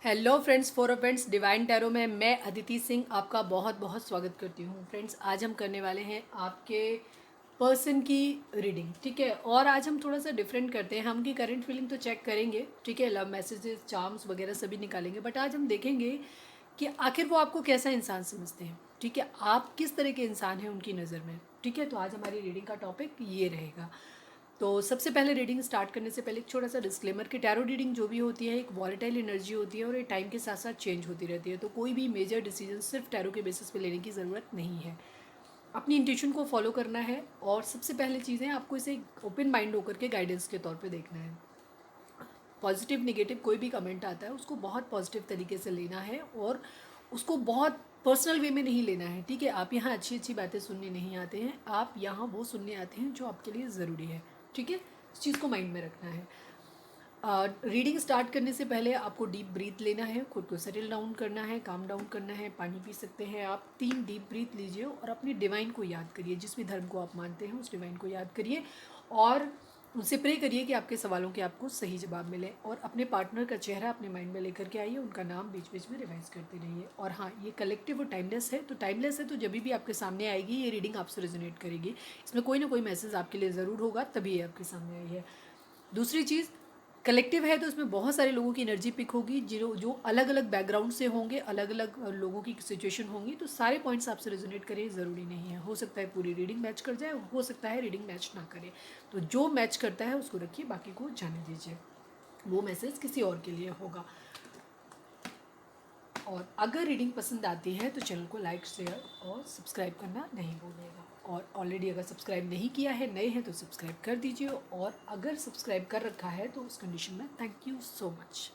Hello friends, for friends divine tarot में मैं अदिति सिंह आपका बहुत बहुत स्वागत करती हूँ। फ्रेंड्स, आज हम करने वाले हैं आपके पर्सन की रीडिंग, ठीक है। और आज हम थोड़ा सा डिफरेंट करते हैं। हम उनकी करंट फीलिंग तो चेक करेंगे, ठीक है, लव मैसेजेस, चार्म्स वगैरह सभी निकालेंगे, बट आज हम देखेंगे कि आखिर वो आपको कैसा इंसान समझते हैं, ठीक है, आप किस तरह के इंसान हैं उनकी नज़र में, ठीक है। तो आज हमारी रीडिंग का टॉपिक ये रहेगा। तो सबसे पहले रीडिंग स्टार्ट करने से पहले एक छोटा सा डिस्क्लेमर कि टैरो रीडिंग जो भी होती है एक वॉलेटाइल एनर्जी होती है और ये टाइम के साथ साथ चेंज होती रहती है। तो कोई भी मेजर डिसीजन सिर्फ टैरो के बेसिस पे लेने की ज़रूरत नहीं है। अपनी इंट्यूशन को फॉलो करना है और सबसे पहले चीज़ें आपको इसे ओपन माइंड होकर के गाइडेंस के तौर पे देखना है। पॉजिटिव निगेटिव कोई भी कमेंट आता है उसको बहुत पॉजिटिव तरीके से लेना है और उसको बहुत पर्सनल वे में नहीं लेना है, ठीक है। आप यहाँ अच्छी अच्छी बातें सुनने नहीं आते हैं, आप यहाँ वो सुनने आते हैं जो आपके लिए ज़रूरी है, ठीक है। इस चीज़ को माइंड में रखना है। रीडिंग स्टार्ट करने से पहले आपको डीप ब्रीथ लेना है, खुद को सेटल डाउन करना है, काम डाउन करना है, पानी पी सकते हैं आप। 3 डीप ब्रीथ लीजिए और अपने डिवाइन को याद करिए, जिस भी धर्म को आप मानते हैं उस डिवाइन को याद करिए और उनसे प्रे करिए कि आपके सवालों के आपको सही जवाब मिले। और अपने पार्टनर का चेहरा अपने माइंड में लेकर के आइए, उनका नाम बीच बीच में रिवाइज करते रहिए। और हाँ, ये कलेक्टिव और टाइमलेस है, तो टाइमलेस है तो जब भी आपके सामने आएगी ये रीडिंग आपसे रेजोनेट करेगी, इसमें कोई ना कोई मैसेज आपके लिए ज़रूर होगा, तभी ये आपके सामने आई है। दूसरी चीज़, कलेक्टिव है तो इसमें बहुत सारे लोगों की एनर्जी पिक होगी, जो अलग अलग बैकग्राउंड से होंगे, अलग अलग लोगों की सिचुएशन होंगी, तो सारे पॉइंट्स आपसे रेजोनेट करें ज़रूरी नहीं है। हो सकता है पूरी रीडिंग मैच कर जाए, हो सकता है रीडिंग मैच ना करे, तो जो मैच करता है उसको रखिए, बाकी को जाने दीजिए, वो मैसेज किसी और के लिए होगा। और अगर रीडिंग पसंद आती है तो चैनल को लाइक, शेयर और सब्सक्राइब करना नहीं भूलिएगा। और ऑलरेडी अगर सब्सक्राइब नहीं किया है, नए हैं, तो सब्सक्राइब कर दीजिए, और अगर सब्सक्राइब कर रखा है तो उस कंडीशन में थैंक यू सो मच।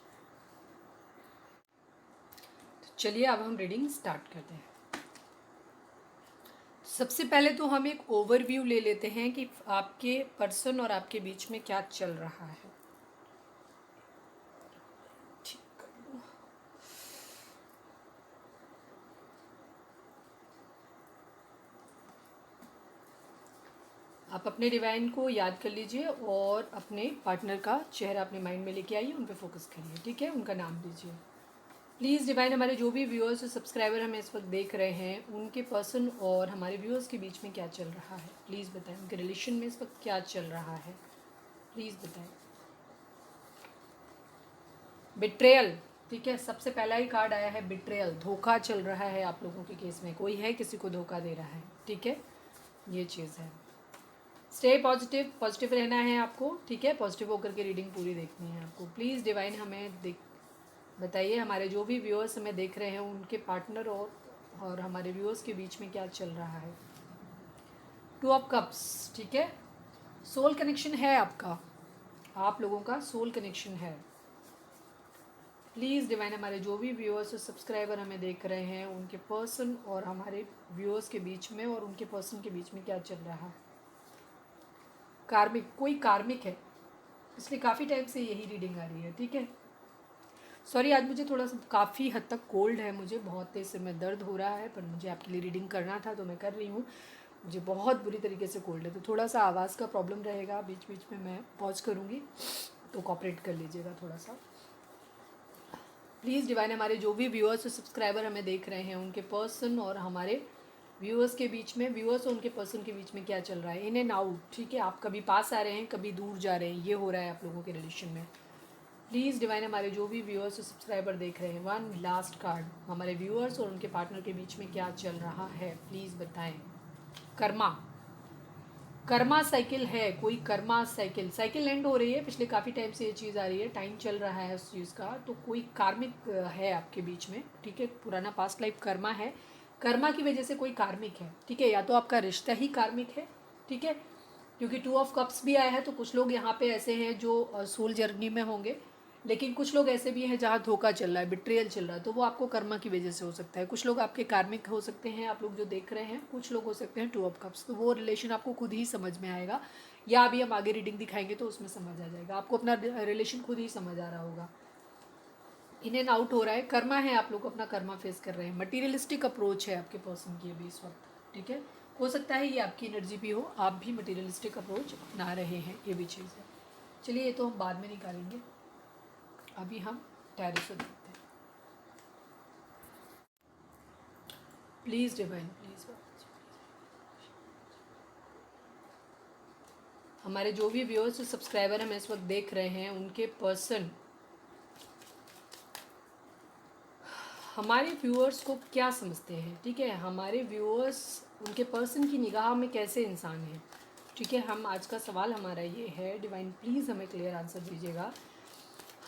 तो चलिए अब हम रीडिंग स्टार्ट करते हैं। सबसे पहले तो हम एक ओवरव्यू ले लेते हैं कि आपके पर्सन और आपके बीच में क्या चल रहा है। आप अपने डिवाइन को याद कर लीजिए और अपने पार्टनर का चेहरा अपने माइंड में लेके आइए, उन पे फोकस करिए, ठीक है, उनका नाम लीजिए। प्लीज़ डिवाइन, हमारे जो भी व्यूअर्स और सब्सक्राइबर हमें इस वक्त देख रहे हैं, उनके पर्सन और हमारे व्यूअर्स के बीच में क्या चल रहा है, प्लीज़ बताएं। उनके रिलेशन में इस वक्त क्या चल रहा है, प्लीज़ बताएं। बिट्रेयल, ठीक है, सबसे पहला ही कार्ड आया है बिट्रेयल। धोखा चल रहा है आप लोगों के केस में, कोई है किसी को धोखा दे रहा है, ठीक है, ये चीज़ है। स्टे पॉजिटिव, पॉजिटिव रहना है आपको, ठीक है, पॉजिटिव होकर के रीडिंग पूरी देखनी है आपको। प्लीज़ डिवाइन हमें बताइए, हमारे जो भी व्यूअर्स हमें देख रहे हैं उनके पार्टनर और हमारे व्यूअर्स के बीच में क्या चल रहा है। 2 ऑफ कप्स, ठीक है, सोल कनेक्शन है आपका, आप लोगों का सोल कनेक्शन है। प्लीज़ डिवाइन, हमारे जो भी व्यूअर्स और सब्सक्राइबर हमें देख रहे हैं उनके पर्सन और हमारे व्यूअर्स के बीच में और उनके पर्सन के बीच में क्या चल रहा है। कार्मिक, कोई कार्मिक है, इसलिए काफ़ी टाइम से यही रीडिंग आ रही है, ठीक है। सॉरी, आज मुझे थोड़ा सा काफ़ी हद तक कोल्ड है, मुझे बहुत तेज़ से में दर्द हो रहा है, पर मुझे आपके लिए रीडिंग करना था तो मैं कर रही हूँ। मुझे बहुत बुरी तरीके से कोल्ड है, तो थोड़ा सा आवाज़ का प्रॉब्लम रहेगा, बीच बीच में मैं पॉज करूँगी, तो कॉपरेट कर लीजिएगा थोड़ा सा। प्लीज़ डिवाइन, हमारे जो भी व्यूअर्स और सब्सक्राइबर हमें देख रहे हैं उनके पर्सन और हमारे व्यूअर्स के बीच में, व्यूअर्स और उनके पर्सन के बीच में क्या चल रहा है। इन एंड आउट, ठीक है, आप कभी पास आ रहे हैं, कभी दूर जा रहे हैं, ये हो रहा है आप लोगों के रिलेशन में। प्लीज़ डिवाइन, हमारे जो भी व्यूअर्स और सब्सक्राइबर देख रहे हैं, 1 लास्ट कार्ड, हमारे व्यूअर्स और उनके पार्टनर के बीच में क्या चल रहा है, प्लीज़ बताएं। कर्मा, कर्मा साइकिल है, कोई कर्मा साइकिल, साइकिल एंड हो रही है, पिछले काफ़ी टाइम से ये चीज़ आ रही है, टाइम चल रहा है उस चीज़ का, तो कोई कार्मिक है आपके बीच में, ठीक है, पुराना पास्ट लाइफ कर्मा है, कर्मा की वजह से कोई कार्मिक है, ठीक है, या तो आपका रिश्ता ही कार्मिक है, ठीक है, क्योंकि 2 ऑफ कप्स भी आया है, तो कुछ लोग यहाँ पे ऐसे हैं जो सोल जर्नी में होंगे, लेकिन कुछ लोग ऐसे भी हैं जहाँ धोखा चल रहा है, बिट्रेयल चल रहा है, तो वो आपको कर्मा की वजह से हो सकता है। कुछ लोग आपके कार्मिक हो सकते हैं, आप लोग जो देख रहे हैं, कुछ लोग हो सकते हैं 2 ऑफ कप्स, तो वो रिलेशन आपको खुद ही समझ में आएगा, या अभी हम आगे रीडिंग दिखाएंगे तो उसमें समझ आ जाएगा, आपको अपना रिलेशन खुद ही समझ आ रहा होगा। इन एंड आउट हो रहा है, कर्मा है, आप लोग अपना कर्मा फेस कर रहे हैं, मटीरियलिस्टिक अप्रोच है आपके पर्सन की अभी इस वक्त, ठीक है, हो सकता है ये आपकी एनर्जी भी हो, आप भी मटीरियलिस्टिक अप्रोच अपना रहे हैं, ये भी चीज़ है। चलिए, ये तो हम बाद में निकालेंगे, अभी हम टैरो से देखते हैं। Please divine please. हमारे जो भी व्यूअर्स सब्सक्राइबर हमें इस वक्त देख रहे हैं उनके पर्सन हमारे व्यूअर्स को क्या समझते हैं, ठीक है। हमारे व्यूअर्स उनके पर्सन की निगाह में कैसे इंसान हैं, ठीक है। हम आज का सवाल हमारा ये है, डिवाइन प्लीज़ हमें क्लियर आंसर दीजिएगा।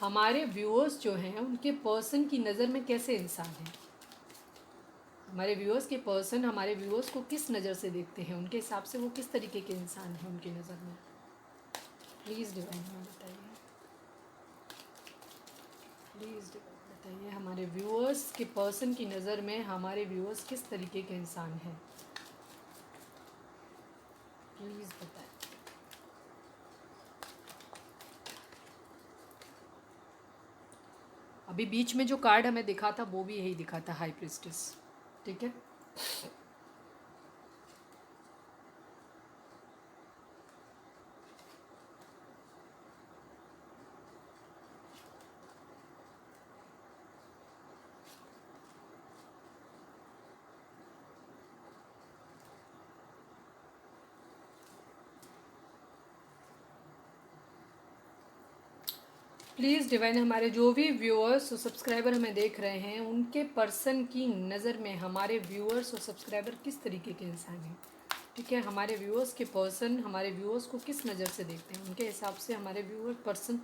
हमारे व्यूअर्स जो हैं उनके पर्सन की नज़र में कैसे इंसान हैं। हमारे व्यूअर्स के पर्सन हमारे व्यूअर्स को किस नज़र से देखते हैं, उनके हिसाब से वो किस तरीके के इंसान हैं उनकी नज़र में। प्लीज़ डिवाइन हमें बताइए, प्लीज़ डिवाइन बताइए हमारे व्यूअर्स के पर्सन की नज़र में हमारे व्यूअर्स किस तरीके के इंसान हैं। प्लीज़ बताएं। अभी बीच में जो कार्ड हमें दिखा था वो भी यही दिखा था, हाई प्रिस्टेस, ठीक है। प्लीज़ डिवाइन हमारे जो भी व्यूअर्स और सब्सक्राइबर हमें देख रहे हैं उनके पर्सन की नज़र में हमारे व्यूअर्स और सब्सक्राइबर किस तरीके के इंसान हैं, ठीक है। हमारे व्यूअर्स के पर्सन हमारे व्यूअर्स को किस नज़र से देखते हैं, उनके हिसाब से हमारे व्यूअर पर्सन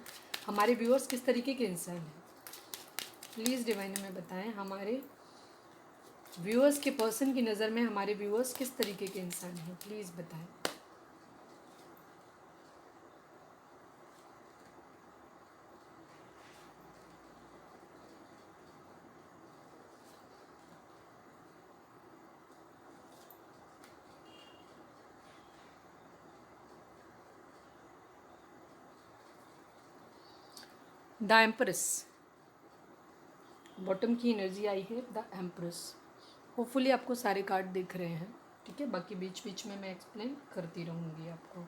हमारे व्यूअर्स किस तरीके के इंसान हैं। प्लीज़ डिवाइन हमें बताएं हमारे व्यूअर्स के पर्सन की नज़र में हमारे व्यूअर्स किस तरीके के इंसान हैं। प्लीज़ बताएं। द एम्प्रेस, बॉटम की एनर्जी आई है द एम्प्रेस। होपफुली आपको सारे कार्ड दिख रहे हैं, ठीक है। बाकी बीच बीच में मैं एक्सप्लेन करती रहूँगी आपको।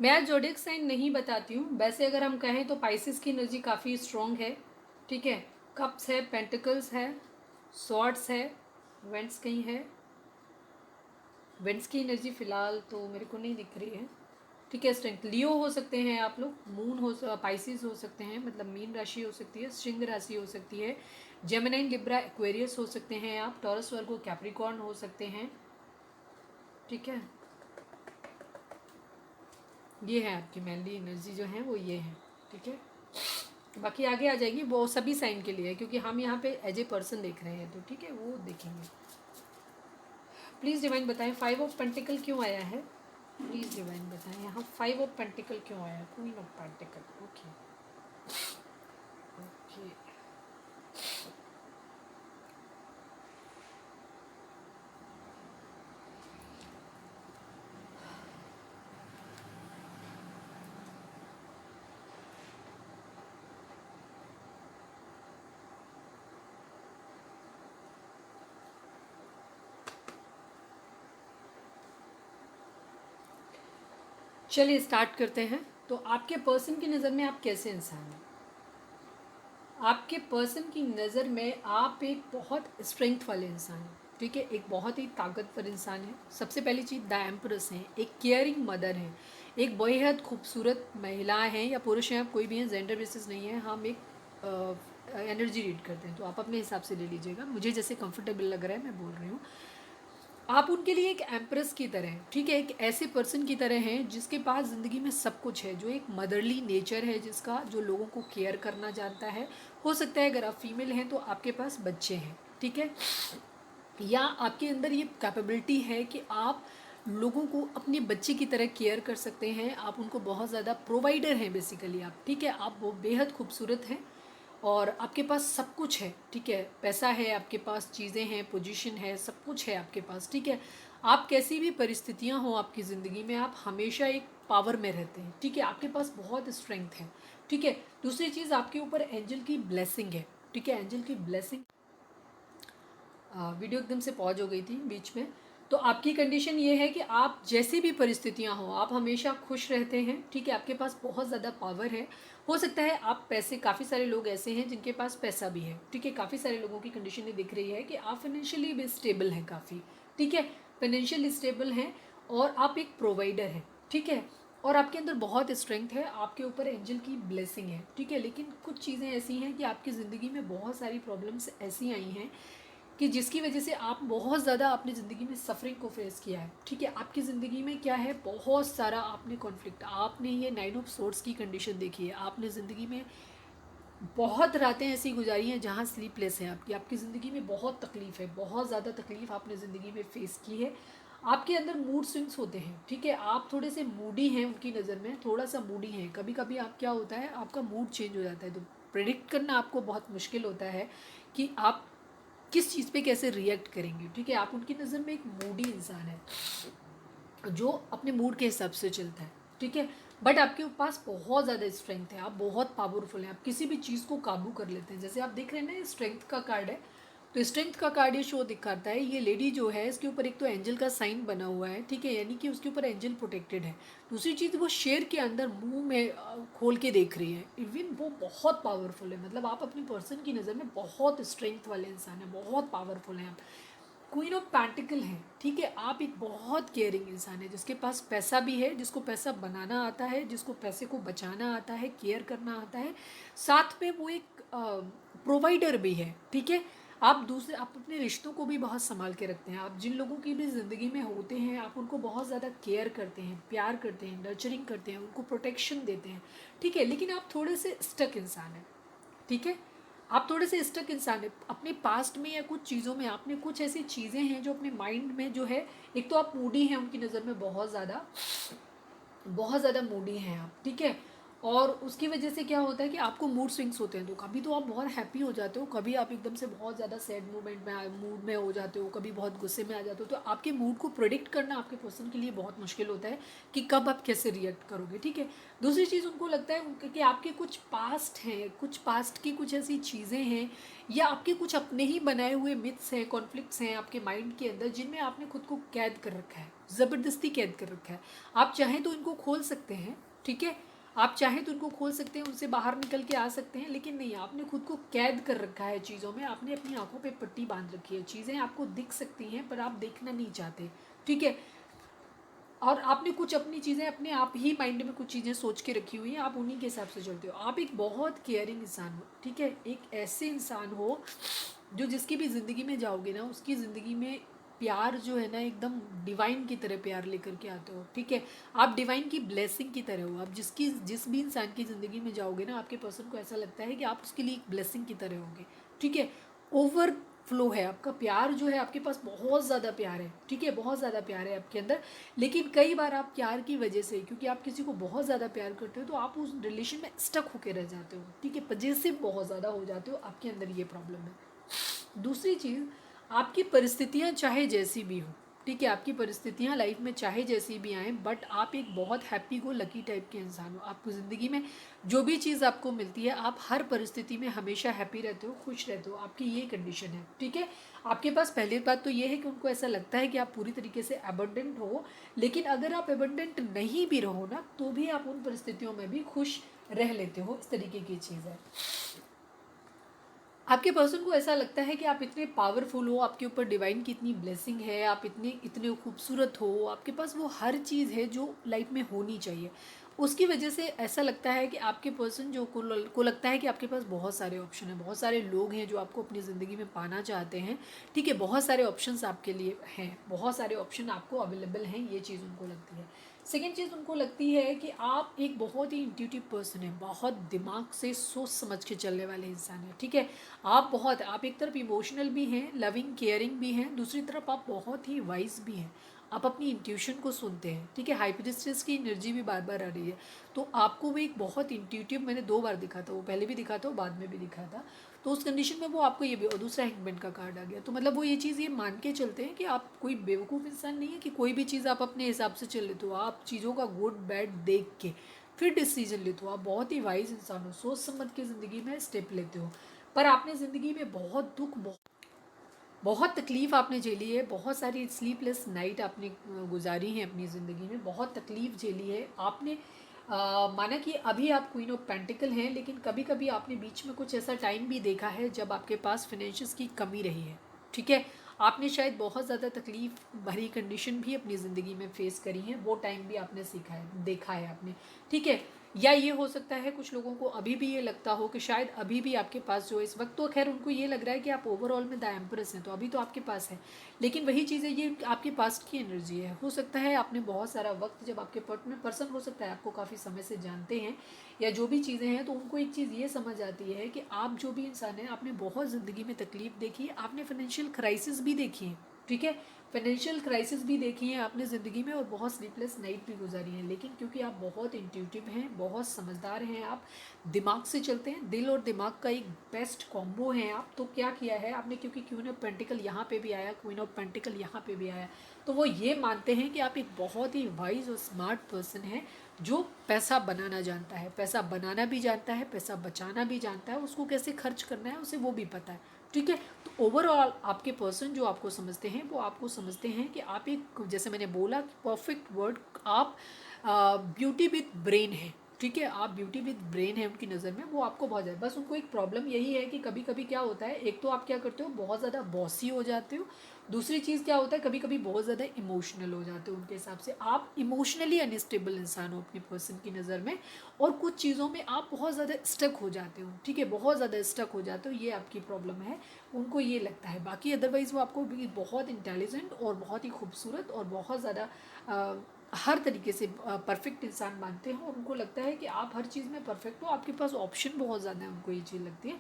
मैं आज ज़ोडिएक साइन नहीं बताती हूँ, वैसे अगर हम कहें तो पाइसिस की एनर्जी काफ़ी स्ट्रॉन्ग है, ठीक है। कप्स है, पेंटिकल्स है, स्वॉर्ड्स है, वेंट्स कहीं है। वेंट्स की एनर्जी फ़िलहाल तो मेरे को नहीं दिख रही है, ठीक है। स्ट्रेंथ लियो हो सकते हैं आप लोग, मून हो पाइसिस हो सकते हैं, मतलब मीन राशि हो सकती है, सिंह राशि हो सकती है, जेमिनाई लिब्रा एक्वेरियस हो सकते हैं आप, टॉरस वर्गो कैप्रिकॉर्न हो सकते हैं, ठीक है। ये है आपकी मेनली एनर्जी जो है वो ये है, ठीक है। बाकी आगे आ जाएगी, वो सभी साइन के लिए है क्योंकि हम यहाँ पे एज ए पर्सन देख रहे हैं, तो ठीक है वो देखेंगे। प्लीज़ डिवाइन बताएं 5 ऑफ पेंटिकल क्यों आया है। प्लीज़ डिवाइन बताएं यहाँ 5 ऑफ पेंटिकल क्यों आया है। Queen of pentacle, okay okay. चलिए स्टार्ट करते हैं। तो आपके पर्सन की नज़र में आप कैसे इंसान हैं। आपके पर्सन की नज़र में आप एक बहुत स्ट्रेंथ वाले इंसान हैं, ठीक है। एक बहुत ही ताकतवर इंसान है। सबसे पहली चीज़ द एम्प्रेस हैं, एक केयरिंग मदर हैं, एक बेहद खूबसूरत महिला हैं या पुरुष हैं, आप कोई भी हैं, जेंडर बेसिस नहीं है। हम एक एनर्जी रीड करते हैं तो आप अपने हिसाब से ले लीजिएगा, मुझे जैसे कंफर्टेबल लग रहा है मैं बोल रही हूँ। आप उनके लिए एक एम्प्रेस की तरह हैं, ठीक है। एक ऐसे पर्सन की तरह हैं जिसके पास ज़िंदगी में सब कुछ है, जो एक मदरली नेचर है जिसका, जो लोगों को केयर करना जानता है। हो सकता है अगर आप फीमेल हैं तो आपके पास बच्चे हैं, ठीक है, या आपके अंदर ये कैपेबिलिटी है कि आप लोगों को अपने बच्चे की तरह केयर कर सकते हैं। आप उनको बहुत ज़्यादा प्रोवाइडर हैं बेसिकली आप, ठीक है। आप वो बेहद खूबसूरत हैं और आपके पास सब कुछ है, ठीक है। पैसा है आपके पास, चीज़ें हैं, पोजीशन है, सब कुछ है आपके पास, ठीक है। आप कैसी भी परिस्थितियां हो आपकी ज़िंदगी में, आप हमेशा एक पावर में रहते हैं, ठीक है। आपके पास बहुत स्ट्रेंथ है, ठीक है। दूसरी चीज़, आपके ऊपर एंजल की ब्लेसिंग है, ठीक है। एंजल की ब्लेसिंग वीडियो एकदम से पॉज हो गई थी बीच में। तो आपकी कंडीशन ये है कि आप जैसी भी परिस्थितियाँ हों आप हमेशा खुश रहते हैं, ठीक है, आपके पास बहुत ज़्यादा पावर है। हो सकता है आप पैसे, काफ़ी सारे लोग ऐसे हैं जिनके पास पैसा भी है, ठीक है, काफ़ी सारे लोगों की कंडीशन ये दिख रही है कि आप फाइनेंशियली भी स्टेबल हैं काफ़ी, ठीक है, फाइनेंशियल स्टेबल हैं और आप एक प्रोवाइडर हैं, ठीक है, और आपके अंदर बहुत स्ट्रेंथ है, आपके ऊपर एंजल की ब्लेसिंग है, ठीक है। लेकिन कुछ चीज़ें ऐसी हैं कि आपकी ज़िंदगी में बहुत सारी प्रॉब्लम्स ऐसी आई हैं कि जिसकी वजह से आप बहुत ज़्यादा अपनी ज़िंदगी में सफरिंग को फेस किया है, ठीक है। आपकी ज़िंदगी में क्या है, बहुत सारा आपने कॉन्फ्लिक्ट, आपने ये 9 ऑफ सोर्ड्स की कंडीशन देखी है, आपने ज़िंदगी में बहुत रातें ऐसी गुजारी हैं जहाँ स्लीपलेस है आपकी ज़िंदगी में बहुत तकलीफ़ है, बहुत ज़्यादा तकलीफ़ आपने ज़िंदगी में फ़ेस की है। आपके अंदर मूड स्विंग्स होते हैं, ठीक है, आप थोड़े से मूडी हैं, उनकी नज़र में थोड़ा सा मूडी हैं, कभी कभी आप क्या होता है आपका मूड चेंज हो जाता है, तो प्रेडिक्ट करना आपको बहुत मुश्किल होता है कि आप किस चीज़ पे कैसे रिएक्ट करेंगे, ठीक है। आप उनकी नज़र में एक मूडी इंसान है जो अपने मूड के हिसाब से चलता है, ठीक है, बट आपके पास बहुत ज़्यादा स्ट्रेंथ है, आप बहुत पावरफुल हैं, आप किसी भी चीज़ को काबू कर लेते हैं। जैसे आप देख रहे हैं ना, स्ट्रेंथ का कार्ड है, तो स्ट्रेंथ का कार्ड ये शो दिखाता है, ये लेडी जो है इसके ऊपर एक तो एंजल का साइन बना हुआ है, ठीक है, यानी कि उसके ऊपर एंजल प्रोटेक्टेड है। दूसरी चीज़, वो शेर के अंदर मुंह में खोल के देख रही है, इवन वो बहुत पावरफुल है, मतलब आप अपनी पर्सन की नज़र में बहुत स्ट्रेंथ वाले इंसान हैं, बहुत पावरफुल हैं आप। क्वीन ऑफ पैंटिकल है, ठीक है, आप एक बहुत केयरिंग इंसान है जिसके पास पैसा भी है, जिसको पैसा बनाना आता है, जिसको पैसे को बचाना आता है, केयर करना आता है, साथ में वो एक प्रोवाइडर भी है, ठीक है। आप अपने रिश्तों को भी बहुत संभाल के रखते हैं, आप जिन लोगों की भी ज़िंदगी में होते हैं आप उनको बहुत ज़्यादा केयर करते हैं, प्यार करते हैं, नर्चरिंग करते हैं, उनको प्रोटेक्शन देते हैं, ठीक है। लेकिन आप थोड़े से स्टक इंसान हैं, ठीक है, आप थोड़े से स्टक इंसान है अपने पास्ट में या कुछ चीज़ों में, आपने कुछ ऐसी चीज़ें हैं जो अपने माइंड में जो है, एक तो आप मूडी हैं उनकी नज़र में, बहुत ज़्यादा मूडी हैं आप, ठीक है, और उसकी वजह से क्या होता है कि आपको मूड स्विंग्स होते हैं, तो कभी तो आप बहुत हैप्पी हो जाते हो, कभी आप एकदम से बहुत ज़्यादा सैड मूड में हो जाते हो, कभी बहुत गुस्से में आ जाते हो, तो आपके मूड को प्रोडिक्ट करना आपके पर्सन के लिए बहुत मुश्किल होता है कि कब आप कैसे रिएक्ट करोगे, ठीक है। दूसरी चीज़, उनको लगता है कि आपके कुछ पास्ट हैं, कुछ पास्ट की कुछ ऐसी चीज़ें हैं या आपके कुछ अपने ही बनाए हुए मिथ्स हैं, कॉन्फ्लिक्ट्स हैं आपके माइंड के अंदर, जिनमें आपने खुद को कैद कर रखा है, ज़बरदस्ती कैद कर रखा है। आप चाहें तो इनको खोल सकते हैं, ठीक है, आप चाहें तो इनको खोल सकते हैं, उनसे बाहर निकल के आ सकते हैं, लेकिन नहीं, आपने खुद को कैद कर रखा है चीज़ों में, आपने अपनी आंखों पे पट्टी बांध रखी है, चीज़ें आपको दिख सकती हैं पर आप देखना नहीं चाहते, ठीक है, और आपने कुछ अपनी चीज़ें अपने आप ही माइंड में कुछ चीज़ें सोच के रखी हुई हैं, आप उन्हीं के हिसाब से चलते हो। आप एक बहुत केयरिंग इंसान हो, ठीक है, एक ऐसे इंसान हो जो जिसकी भी ज़िंदगी में जाओगे ना, उसकी ज़िंदगी में प्यार जो है ना एकदम डिवाइन की तरह प्यार लेकर के आते हो, ठीक है, आप डिवाइन की ब्लेसिंग की तरह हो, आप जिस भी इंसान की ज़िंदगी में जाओगे ना, आपके पर्सन को ऐसा लगता है कि आप उसके लिए एक ब्लेसिंग की तरह होगे, ठीक है। ओवर फ्लो है आपका प्यार जो है, आपके पास बहुत ज़्यादा प्यार है, ठीक है, बहुत ज़्यादा प्यार है आपके अंदर। लेकिन कई बार आप प्यार की वजह से, क्योंकि आप किसी को बहुत ज़्यादा प्यार करते हो, तो आप उस रिलेशन में स्टक होकर रह जाते हो, ठीक है, पजेसिव बहुत ज़्यादा हो जाते हो, आपके अंदर ये प्रॉब्लम है। दूसरी चीज़, आपकी परिस्थितियाँ चाहे जैसी भी हो, ठीक है, आपकी परिस्थितियाँ लाइफ में चाहे जैसी भी आएँ, बट आप एक बहुत हैप्पी गो लकी टाइप के इंसान हो, आपको ज़िंदगी में जो भी चीज़ आपको मिलती है आप हर परिस्थिति में हमेशा हैप्पी रहते हो, खुश रहते हो, आपकी ये कंडीशन है, ठीक है। आपके पास पहली बात तो ये है कि उनको ऐसा लगता है कि आप पूरी तरीके से एबंडेंट हो, लेकिन अगर आप एबंडेंट नहीं भी रहो ना, तो भी आप उन परिस्थितियों में भी खुश रह लेते हो, इस तरीके की चीज़ है। आपके पर्सन को ऐसा लगता है कि आप इतने पावरफुल हो, आपके ऊपर डिवाइन की इतनी ब्लेसिंग है, आप इतने इतने खूबसूरत हो, आपके पास वो हर चीज़ है जो लाइफ में होनी चाहिए। उसकी वजह से ऐसा लगता है कि आपके पर्सन जो को लगता है कि आपके पास बहुत सारे ऑप्शन हैं, बहुत सारे लोग हैं जो आपको अपनी ज़िंदगी में पाना चाहते हैं, ठीक है, बहुत सारे ऑप्शंस आपके लिए हैं, बहुत सारे ऑप्शन आपको अवेलेबल हैं, ये चीज़ उनको लगती है। सेकेंड चीज़, उनको लगती है कि आप एक बहुत ही इंट्यूटिव पर्सन है, बहुत दिमाग से सोच समझ के चलने वाले इंसान हैं, ठीक है, आप एक तरफ इमोशनल भी हैं, लविंग केयरिंग भी हैं, दूसरी तरफ आप बहुत ही वाइज भी हैं, आप अपनी इंट्यूशन को सुनते हैं, ठीक है, हाइपरस्टिस की एनर्जी भी बार बार आ रही है, तो आपको वो एक बहुत इंट्यूटिव, मैंने 2 बार दिखा था, वो पहले भी दिखा था, वो बाद में भी दिखा था, तो उस कंडीशन में वो आपको ये भी, और दूसरा हैंगमैन का कार्ड आ गया, तो मतलब वो ये चीज़ ये मान के चलते हैं कि आप कोई बेवकूफ़ इंसान नहीं है कि कोई भी चीज़ आप अपने हिसाब से चल लेते हो, आप चीज़ों का गुड बैड देख के फिर डिसीजन लेते हो, आप बहुत ही वाइज इंसान हो, सोच समझ के ज़िंदगी में स्टेप लेते हो। पर आपने ज़िंदगी में बहुत दुख, बहुत तकलीफ़ आपने झेली है, बहुत सारी स्लीपलेस नाइट आपने गुजारी हैं अपनी ज़िंदगी में, बहुत तकलीफ़ झेली है आपने। माना कि अभी आप क्वीन ऑफ पेंटिकल हैं, लेकिन कभी कभी आपने बीच में कुछ ऐसा टाइम भी देखा है जब आपके पास फाइनेंशियल्स की कमी रही है। ठीक है, आपने शायद बहुत ज़्यादा तकलीफ़ भरी कंडीशन भी अपनी ज़िंदगी में फ़ेस करी है, वो टाइम भी आपने सीखा है, देखा है आपने। ठीक है, या ये हो सकता है कुछ लोगों को अभी भी ये लगता हो कि शायद अभी भी आपके पास जो इस वक्त, तो खैर उनको ये लग रहा है कि आप ओवरऑल में द एम्प्रेस हैं, तो अभी तो आपके पास है, लेकिन वही चीज़ें ये आपके पास्ट की एनर्जी है। हो सकता है आपने बहुत सारा वक्त, जब आपके पर्सन हो सकता है आपको काफ़ी समय से जानते हैं या जो भी चीज़ें हैं, तो उनको एक चीज़ ये समझ आती है कि आप जो भी इंसान हैं, आपने बहुत ज़िंदगी में तकलीफ देखी है, आपने फाइनेंशियल क्राइसिस भी देखी है। ठीक है, फाइनेंशियल क्राइसिस भी देखी है आपने ज़िंदगी में, और बहुत स्लीपलेस नाइट भी गुजारी हैं, लेकिन क्योंकि आप बहुत इंट्यूटिव हैं, बहुत समझदार हैं, आप दिमाग से चलते हैं, दिल और दिमाग का एक बेस्ट कॉम्बो है आप। तो क्या किया है आपने, क्योंकि क्वीन ऑफ पेंटिकल यहाँ पे भी आया, क्वीन ऑफ पेंटिकल यहाँ पे भी आया, तो वो ये मानते हैं कि आप एक बहुत ही वाइज और स्मार्ट पर्सन हैं, जो पैसा बनाना जानता है, पैसा बनाना भी जानता है, पैसा बचाना भी जानता है, उसको कैसे खर्च करना है उसे वो भी पता है। ठीक है, तो ओवरऑल आपके पर्सन जो आपको समझते हैं, वो आपको समझते हैं कि आप एक, जैसे मैंने बोला परफेक्ट वर्ड, आप ब्यूटी विथ ब्रेन है। ठीक है, आप ब्यूटी विथ ब्रेन है उनकी नज़र में, वो आपको बहुत ज़्यादा, बस उनको एक प्रॉब्लम यही है कि कभी कभी क्या होता है, एक तो आप क्या करते हो, बहुत ज़्यादा बॉसी हो जाते हो, दूसरी चीज़ क्या होता है, कभी कभी बहुत ज़्यादा इमोशनल हो जाते हो उनके हिसाब से, आप इमोशनली अनस्टेबल इंसान हो अपने पर्सन की नज़र में, और कुछ चीज़ों में आप बहुत ज़्यादा स्टक हो जाते हो। ठीक है, बहुत ज़्यादा स्टक हो जाते हो, ये आपकी प्रॉब्लम है, उनको ये लगता है। बाकी अदरवाइज़ वो आपको भी बहुत इंटेलिजेंट और बहुत ही खूबसूरत और बहुत ज़्यादा हर तरीके से परफेक्ट इंसान मानते हैं, और उनको लगता है कि आप हर चीज़ में परफेक्ट हो, आपके पास ऑप्शन बहुत ज़्यादा है, उनको ये चीज़ लगती है।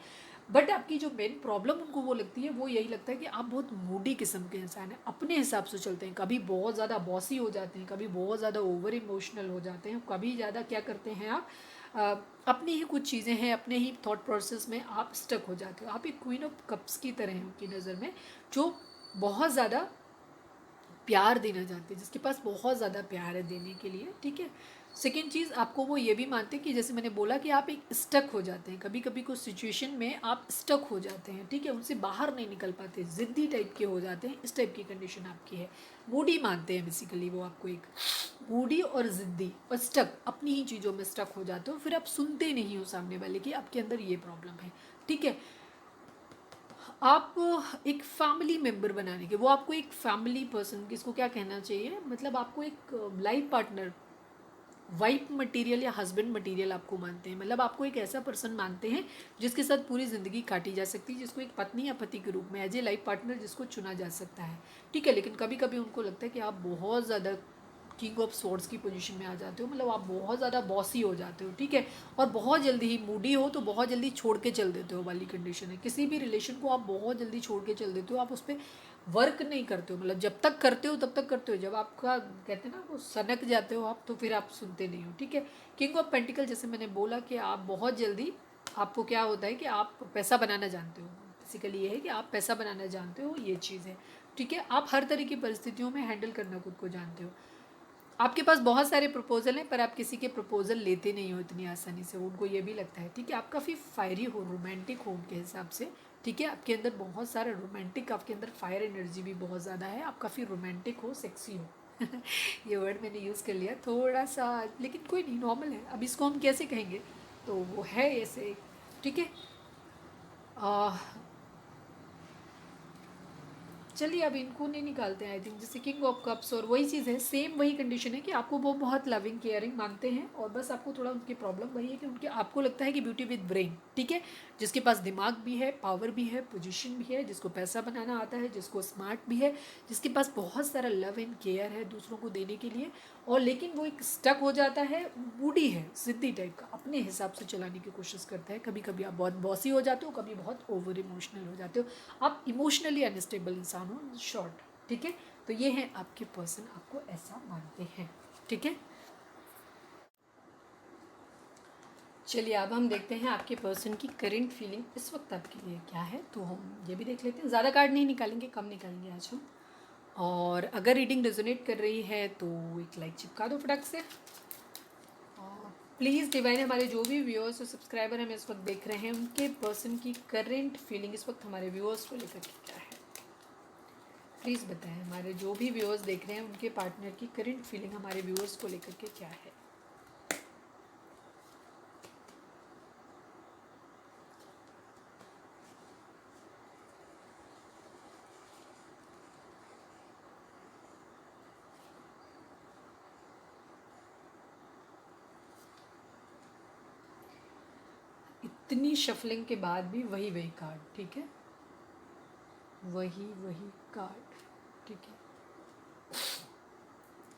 बट आपकी जो मेन प्रॉब्लम उनको वो लगती है, वो यही लगता है कि आप बहुत मूडी किस्म के इंसान हैं, अपने हिसाब से चलते हैं, कभी बहुत ज़्यादा बॉसी हो जाते हैं, कभी बहुत ज़्यादा ओवर इमोशनल हो जाते हैं, कभी ज़्यादा क्या करते हैं आप, अपनी ही कुछ चीज़ें हैं, अपने ही थॉट प्रोसेस में आप स्टक हो जाते हो। आप एक क्वीन ऑफ कप्स की तरह हैं उनकी नज़र में, जो बहुत ज़्यादा प्यार देना चाहते हैं, जिसके पास बहुत ज़्यादा प्यार है देने के लिए। ठीक है, सेकेंड चीज़ आपको वो ये भी मानते हैं कि जैसे मैंने बोला कि आप एक स्टक हो जाते हैं, कभी कभी कुछ सिचुएशन में आप स्टक हो जाते हैं। ठीक है, उनसे बाहर नहीं निकल पाते, ज़िद्दी टाइप के हो जाते हैं, इस टाइप की कंडीशन आपकी है। मूडी मानते हैं बेसिकली वो आपको, एक मूडी और ज़िद्दी और स्टक, अपनी ही चीज़ों में स्टक हो जाते हो, फिर आप सुनते नहीं हो सामने वाले की, आपके अंदर ये प्रॉब्लम है। ठीक है, आप एक फैमिली मेम्बर बनाने के, वो आपको एक फैमिली पर्सन, किसको क्या कहना चाहिए, मतलब आपको एक लाइफ पार्टनर, वाइफ मटेरियल या हस्बैंड मटेरियल आपको मानते हैं, मतलब आपको एक ऐसा पर्सन मानते हैं जिसके साथ पूरी ज़िंदगी काटी जा सकती है, जिसको एक पत्नी या पति के रूप में एज ए लाइफ पार्टनर जिसको चुना जा सकता है। ठीक है, लेकिन कभी कभी उनको लगता है कि आप बहुत ज़्यादा किंग ऑफ स्वॉर्ड्स की पोजीशन में आ जाते हो, मतलब आप बहुत ज़्यादा बॉसी हो जाते हो। ठीक है, और बहुत जल्दी ही मूडी हो तो बहुत जल्दी छोड़ के चल देते हो वाली कंडीशन है, किसी भी रिलेशन को आप बहुत जल्दी छोड़ के चल देते हो, आप उस पर वर्क नहीं करते हो, मतलब जब तक करते हो तब तक करते हो, जब आपका कहते हैं ना वो सनक जाते हो आप, तो फिर आप सुनते नहीं हो। ठीक है, किंग ऑफ पेंटिकल, जैसे मैंने बोला कि आप बहुत जल्दी, आपको क्या होता है कि आप पैसा बनाना जानते हो, बेसिकली ये है कि आप पैसा बनाना जानते हो, ये चीज़ है। ठीक है, आप हर तरह की परिस्थितियों में हैंडल करना खुद को जानते हो। आपके पास बहुत सारे प्रपोजल हैं, पर आप किसी के प्रपोजल लेते नहीं हो इतनी आसानी से, उनको ये भी लगता है। ठीक है, आप काफ़ी फायरी हो, रोमांटिक हो उनके हिसाब से। ठीक है, आपके अंदर बहुत सारा रोमांटिक, आपके अंदर फायर एनर्जी भी बहुत ज़्यादा है, आप काफ़ी रोमांटिक हो, सेक्सी हो। ये वर्ड मैंने यूज़ कर लिया थोड़ा सा, लेकिन कोई नहीं, नॉर्मल है। अब इसको हम कैसे कहेंगे, तो वो है ऐसे। ठीक है, चलिए अब इनको नहीं निकालते हैं, आई थिंक जैसे किंग ऑफ कप्स, और वही चीज़ है, सेम वही कंडीशन है कि आपको वो बहुत लविंग केयरिंग मानते हैं, और बस आपको थोड़ा उनकी प्रॉब्लम वही है कि उनके, आपको लगता है कि ब्यूटी विद ब्रेन। ठीक है, जिसके पास दिमाग भी है, पावर भी है, पोजीशन भी है, जिसको पैसा बनाना आता है, जिसको स्मार्ट भी है, जिसके पास बहुत सारा लव एंड केयर है दूसरों को देने के लिए, और लेकिन वो एक स्टक हो जाता है, मूडी है, ज़िद्दी टाइप का, अपने हिसाब से चलाने की कोशिश करता है। कभी कभी आप बहुत बॉसी हो जाते हो, कभी बहुत ओवर इमोशनल हो जाते हो, आप इमोशनली अनस्टेबल इंसान हो, शॉर्ट। ठीक है, तो ये हैं आपके पर्सन, आपको ऐसा मानते हैं। ठीक है, चलिए अब हम देखते हैं आपके पर्सन की करंट फीलिंग इस वक्त आपके लिए क्या है, तो हम ये भी देख लेते हैं। ज़्यादा कार्ड नहीं निकालेंगे, कम निकालेंगे आज हम। और अगर रीडिंग रेजोनेट कर रही है तो एक लाइक चिपका दो फटाक से। प्लीज़ डिवाइन, हमारे जो भी व्यूअर्स और सब्सक्राइबर हमें इस वक्त देख रहे हैं, उनके पर्सन की करंट फीलिंग इस वक्त हमारे व्यूअर्स को लेकर के क्या है। प्लीज़ बताएं हमारे जो भी व्यूअर्स देख रहे हैं उनके पार्टनर की करंट फीलिंग हमारे व्यूअर्स को लेकर के क्या है। इतनी शफलिंग के बाद भी वही वही कार्ड, ठीक है, वही वही कार्ड, ठीक है।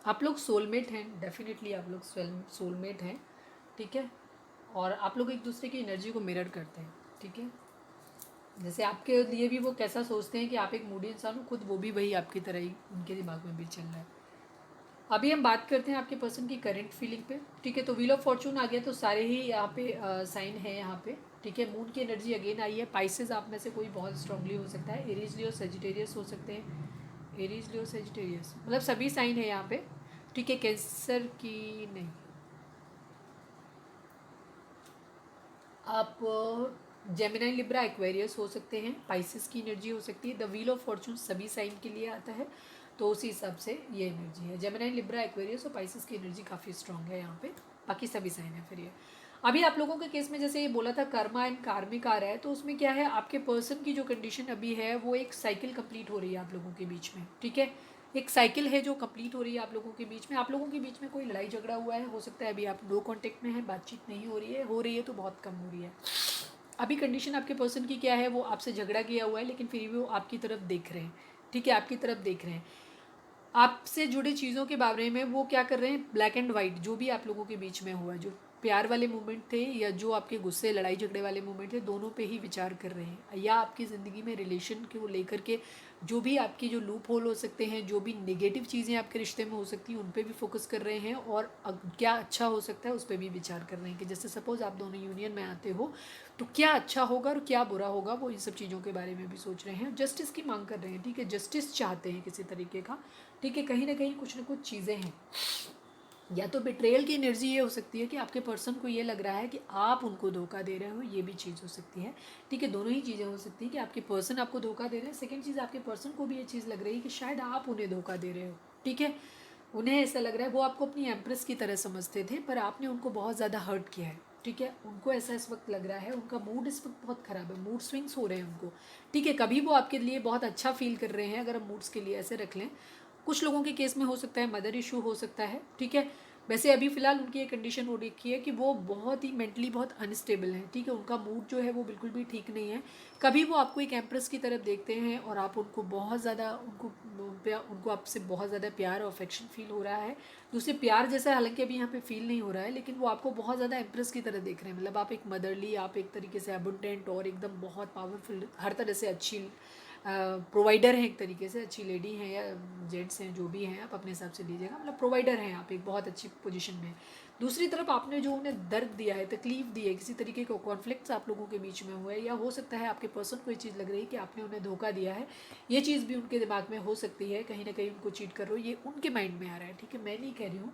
आप लोग सोलमेट हैं, डेफिनेटली आप लोग सोलमेट हैं, ठीक है। और आप लोग एक दूसरे की एनर्जी को मिरर करते हैं, ठीक है। जैसे आपके लिए भी वो कैसा सोचते हैं कि आप एक मूडी इंसान हो, खुद वो भी वही आपकी तरह ही उनके दिमाग में भी चल रहा है। अभी हम बात करते हैं आपके पर्सन की करंट फीलिंग पे, ठीक है। तो व्हील ऑफ फॉर्चून आ गया, तो सारे ही यहाँ पे साइन है यहाँ पे, ठीक है। मून की एनर्जी अगेन आई है। पाइसेस आप में से कोई बहुत स्ट्रांगली हो सकता है, एरीज लियो सेजिटेरियस हो सकते हैं, एरीज लियो सेजिटेरियस, मतलब सभी साइन है यहाँ पे, ठीक है। कैंसर की नहीं, आप जेमिनाई लिब्रा एक्वेरियस हो सकते हैं, पाइसेस की एनर्जी हो सकती है। द व्हील ऑफ फॉर्चून सभी साइन के लिए आता है, तो उसी हिसाब से ये एनर्जी है। जेमिनाई लिब्रा एक्वेरियस और पाइसेस की एनर्जी काफ़ी स्ट्रांग है यहाँ पे, बाकी सभी साइन है। फिर ये अभी आप लोगों के केस में जैसे ये बोला था कर्मा एंड कार्मिक आ रहा है, तो उसमें क्या है, आपके पर्सन की जो कंडीशन अभी है वो एक साइकिल कंप्लीट हो रही है आप लोगों के बीच में, ठीक है। एक साइकिल है जो कंप्लीट हो रही है आप लोगों के बीच में। आप लोगों के बीच में कोई लड़ाई झगड़ा हुआ है, हो सकता है अभी आप नो कांटेक्ट में हैं, बातचीत नहीं हो रही है तो बहुत कम हो रही है। अभी कंडीशन आपके पर्सन की क्या है, वो आपसे झगड़ा किया हुआ है लेकिन फिर भी वो आपकी तरफ देख रहे हैं, ठीक है, आपकी तरफ देख रहे हैं। आपसे जुड़े चीज़ों के बारे में वो क्या कर रहे हैं, ब्लैक एंड वाइट जो भी आप लोगों के बीच में हुआ, जो प्यार वाले मोमेंट थे या जो आपके गुस्से लड़ाई झगड़े वाले मोमेंट थे, दोनों पे ही विचार कर रहे हैं। या आपकी ज़िंदगी में रिलेशन को लेकर के जो भी आपकी जो लूप होल हो सकते हैं, जो भी नेगेटिव चीज़ें आपके रिश्ते में हो सकती हैं, उन पे भी फोकस कर रहे हैं। और क्या अच्छा हो सकता है उस पर भी विचार कर रहे हैं कि जैसे सपोज़ आप दोनों यूनियन में आते हो तो क्या अच्छा होगा और क्या बुरा होगा, वो इन सब चीज़ों के बारे में भी सोच रहे हैं। जस्टिस की मांग कर रहे हैं, ठीक है, जस्टिस चाहते हैं किसी तरीके का, ठीक है। कहीं ना कहीं कुछ ना कुछ चीज़ें हैं, या तो बिट्रेयल की एनर्जी ये हो सकती है कि आपके पर्सन को ये लग रहा है कि आप उनको धोखा दे रहे हो, ये भी चीज़ हो सकती है, ठीक है। दोनों ही चीज़ें हो सकती हैं कि आपके पर्सन आपको धोखा दे रहे हैं। सेकंड चीज़, आपके पर्सन को भी ये चीज़ लग रही है कि शायद आप उन्हें धोखा दे रहे हो, ठीक है। उन्हें ऐसा लग रहा है, वो आपको अपनी एम्प्रेस की तरह समझते थे पर आपने उनको बहुत ज़्यादा हर्ट किया है, ठीक है। उनको ऐसा इस वक्त लग रहा है, उनका मूड इस वक्त बहुत ख़राब है, मूड स्विंग्स हो रहे हैं उनको, ठीक है। कभी वो आपके लिए बहुत अच्छा फील कर रहे हैं, अगर हम मूड्स के लिए ऐसे रख लें। कुछ लोगों के केस में हो सकता है मदर इशू हो सकता है, ठीक है। वैसे अभी फ़िलहाल उनकी एक कंडीशन हो रखी है कि वो बहुत ही मेंटली बहुत अनस्टेबल हैं, ठीक है। उनका मूड जो है वो बिल्कुल भी ठीक नहीं है। कभी वो आपको एक एम्प्रेस की तरफ देखते हैं और आप उनको बहुत ज़्यादा उनको आपसे बहुत ज़्यादा प्यार और अफेक्शन फील हो रहा है। दूसरे प्यार जैसा हालांकि अभी यहाँ पे फील नहीं हो रहा है, लेकिन वो आपको बहुत ज़्यादा एम्प्रेस की तरह देख रहे हैं। मतलब आप एक मदरली, आप एक तरीके से अबुंडेंट और एकदम बहुत पावरफुल, हर तरह से अच्छी प्रोवाइडर हैं, एक तरीके से अच्छी लेडी हैं या जेंट्स हैं, जो भी हैं आप अपने हिसाब से लीजिएगा, मतलब प्रोवाइडर हैं आप, एक बहुत अच्छी पोजीशन में। दूसरी तरफ आपने जो उन्हें दर्द दिया है, तकलीफ़ दी है, किसी तरीके का कॉन्फ्लिक्ट्स आप लोगों के बीच में हुआ है, या हो सकता है आपके पर्सन को ये चीज़ लग रही है कि आपने उन्हें धोखा दिया है, ये चीज़ भी उनके दिमाग में हो सकती है। कहीं ना कहीं उनको चीट कर रहे हो, ये उनके माइंड में आ रहा है, ठीक है। मैं नहीं कह रही हूँ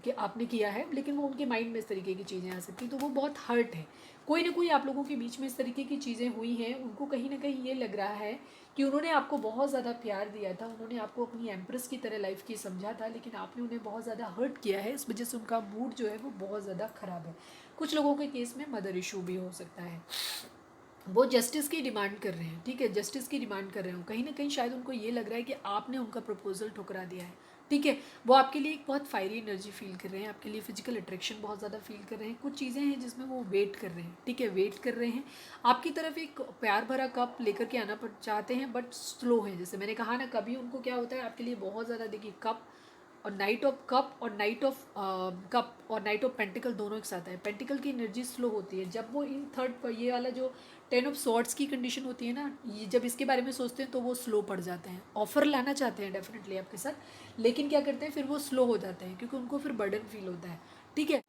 कि आपने किया है, लेकिन वो उनके माइंड में इस तरीके की चीज़ें आ सकती, तो वो बहुत हर्ट है। कोई ना कोई आप लोगों के बीच में इस तरीके की चीज़ें हुई हैं, उनको कहीं ना कहीं ये लग रहा है कि उन्होंने आपको बहुत ज़्यादा प्यार दिया था, उन्होंने आपको अपनी एम्प्रेस की तरह लाइफ की समझा था, लेकिन आपने उन्हें बहुत ज़्यादा हर्ट किया है, इस वजह से उनका मूड जो है वो बहुत ज़्यादा ख़राब है। कुछ लोगों के केस में मदर इशू भी हो सकता है। वो जस्टिस की डिमांड कर रहे हैं, ठीक है, जस्टिस की डिमांड कर रहे हो। कहीं ना कहीं शायद उनको ये लग रहा है कि आपने उनका प्रपोजल ठुकरा दिया है, ठीक है। वो आपके लिए एक बहुत फायरी एनर्जी फील कर रहे हैं, आपके लिए फिजिकल अट्रैक्शन बहुत ज़्यादा फील कर रहे हैं। कुछ चीज़ें हैं जिसमें वो वेट कर रहे हैं, ठीक है, वेट कर रहे हैं। आपकी तरफ एक प्यार भरा कप लेकर के आना चाहते हैं, बट स्लो है। जैसे मैंने कहा ना, कभी उनको क्या होता है आपके लिए बहुत ज़्यादा, देखिए, कप और नाइट ऑफ कप और नाइट ऑफ कप और नाइट ऑफ पेंटिकल दोनों एक साथ है। पेंटिकल की एनर्जी स्लो होती है जब वो इन थर्ड पर, ये वाला जो 10 ऑफ सॉर्ड्स की कंडीशन होती है ना, ये जब इसके बारे में सोचते हैं तो वो स्लो पड़ जाते हैं। ऑफर लाना चाहते हैं डेफिनेटली आपके साथ, लेकिन क्या करते हैं फिर वो स्लो हो जाते हैं, क्योंकि उनको फिर बर्डन फील होता है, ठीक है।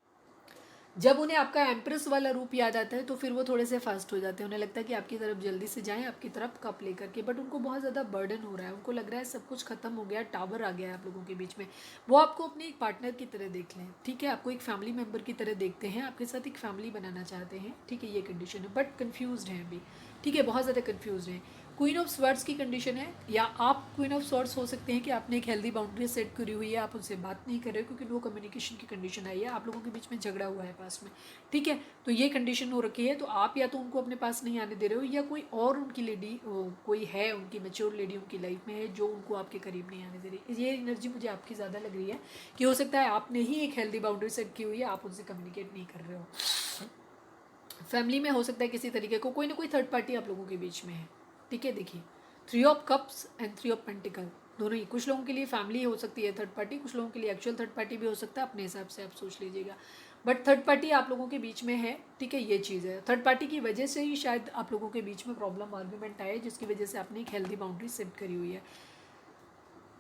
जब उन्हें आपका एम्प्रेस वाला रूप याद आता है तो फिर वो थोड़े से फास्ट हो जाते हैं। उन्हें लगता है कि आपकी तरफ जल्दी से जाएं, आपकी तरफ कप लेकर के, बट उनको बहुत ज़्यादा बर्डन हो रहा है। उनको लग रहा है सब कुछ खत्म हो गया, टावर आ गया है आप लोगों के बीच में। वो आपको अपने एक पार्टनर की तरह देख लें, ठीक है, आपको एक फैमिली मेम्बर की तरह देखते हैं, आपके साथ एक फैमिली बनाना चाहते हैं, ठीक है, ये कंडीशन है, बट कन्फ्यूज़ हैं अभी, ठीक है, बहुत ज़्यादा कन्फ्यूज़ हैं। क्वीन ऑफ स्वॉर्ड्स की कंडीशन है, या आप क्वीन ऑफ स्वॉर्ड्स हो सकते हैं कि आपने एक हेल्दी बाउंड्री सेट करी हुई है, आप उनसे बात नहीं कर रहे हो क्योंकि नो कम्युनिकेशन की कंडीशन आई है, आप लोगों के बीच में झगड़ा हुआ है पास में, ठीक है। तो ये कंडीशन हो रखी है, तो आप या तो उनको अपने पास नहीं आने दे रहे हो, या कोई और उनकी लेडी कोई है, उनकी मेच्योर लेडी उनकी लाइफ में है जो उनको आपके करीब नहीं आने दे रही। ये एनर्जी मुझे आपकी ज़्यादा लग रही है कि हो सकता है आपने ही एक हेल्दी बाउंड्री सेट की हुई है, आप उनसे कम्युनिकेट नहीं कर रहे हो। फैमिली में हो सकता है किसी तरीके को कोई ना कोई थर्ड पार्टी आप लोगों के बीच में है, ठीक है। देखिए 3 of cups and 3 of pentacle दोनों ही, कुछ लोगों के लिए फैमिली हो सकती है थर्ड पार्टी, कुछ लोगों के लिए एक्चुअल थर्ड पार्टी भी हो सकता है, अपने हिसाब से आप सोच लीजिएगा। बट थर्ड पार्टी आप लोगों के बीच में है, ठीक है। ये चीज़ है, थर्ड पार्टी की वजह से ही शायद आप लोगों के बीच में प्रॉब्लम आर्ग्यूमेंट आए, जिसकी वजह से आपने एक हेल्दी बाउंड्री सेट करी हुई है।